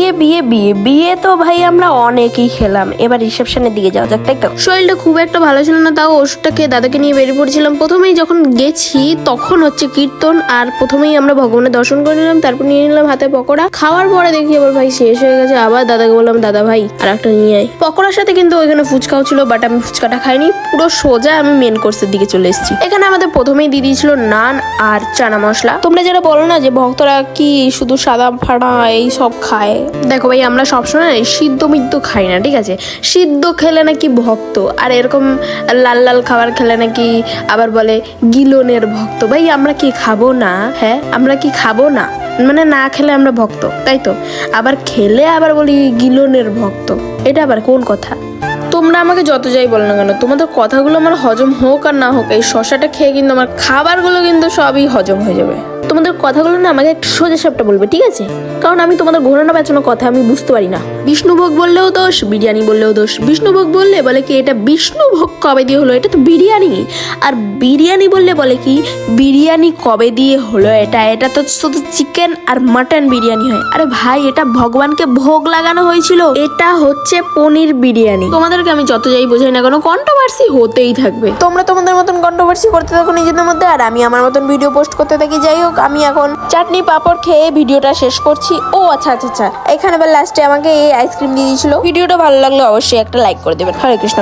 বিয়ে বিয়ে বিয়ে বিয়ে তো ভাই আমরা অনেকই খেলাম, এবার রিসেপশনের দিকে যাওয়া যাক, তাই তো। শরীরটা খুব একটা ভালো ছিল না, তাও ওষুধটা খেয়ে দাদাকে নিয়ে বেরিয়ে পড়েছিলাম। প্রথমেই যখন গেছি তখন হচ্ছে কীর্তন, আর প্রথমেই আমরা ভগবানের দর্শন করে নিলাম, তারপর নিয়ে নিলাম হাতে পকোড়া। খাওয়ার পরে দেখি আবার ভাই শেষ হয়ে গেছে। আবার দাদাকে বললাম, দাদা ভাই আর একটা নিয়ে আয়। পকোড়ার সাথে কিন্তু ওইখানে ফুচকাও ছিল, বাট আমি ফুচকাটা খাইনি, পুরো সোজা আমি মেন কোর্সের দিকে চলে এসেছি। এখানে আমাদের প্রথমেই দিয়ে দিয়েছিল নান আর চানা মশলা। তোমরা যারা বলো না যে ভক্তরা কি শুধু সাদা ফাড়া এই সব খায়, দেখো ভাই আমরা সবসময় সিদ্ধ মিদ্ধ খাই না, ঠিক আছে। সিদ্ধ খেলে নাকি ভক্ত, আর এরকম লাল লাল খাবার খেলে নাকি আবার বলে গিলনের ভক্ত। ভাই আমরা কি খাবো না? হ্যাঁ আমরা কি খাবো না? মানে না খেলে আমরা ভক্ত, তাই তো। আবার খেলে আবার বলি গিলনের ভক্ত, এটা আবার কোন কথা? তোমরা আমাকে যত যাই বলো না কেন, তোমাদের কথাগুলো আমার হজম হোক আর না হোক, এই শশাটা খেয়ে কিন্তু আমার খাবারগুলো কিন্তু সবই হজম হয়ে যাবে। তোমাদের কথাগুলো না আমাকে একটু সোজা সাপটা বলবে, ঠিক আছে? কারণ আমি তোমাদের ঘোরানো পেঁচানো কথা আমি বুঝতে পারি না। বিষ্ণুভোগ বললেও দোষ, বিরিয়ানি বললেও দোষ। বিষ্ণুভোগ বললে বলে কি এটা বিষ্ণুভোগ কবে দিয়ে হলো, এটা তো বিরিয়ানি। আর বিরিয়ানি বললে বলে কি বিরিয়ানি কবে দিয়ে হলো, এটা তো শুধু চিকেন আর মাটন বিরিয়ানি হয়। আরে ভাই এটা ভগবানকে ভোগ লাগানো হয়েছিল, এটা হচ্ছে পনির বিরিয়ানি। তোমাদেরকে আমি যত যাই বোঝাই না কেন, কন্ট্রোভার্সি হতেই থাকবে। তোমরা তোমাদের মতন কন্ট্রোভার্সি করতে থাকো নিজেদের মধ্যে, আর আমি আমার মতন ভিডিও পোস্ট করতে থাকি। যাই হোক, আমি এখন চাটনি পাঁপড় খেয়ে ভিডিওটা শেষ করছি। ও আচ্ছা আচ্ছা আচ্ছা, এখানে লাস্টে আমাকে এই আইসক্রিম দিয়ে দিয়েছিল। ভিডিওটা ভালো লাগলে অবশ্যই একটা লাইক করে দেবেন। হরে কৃষ্ণ।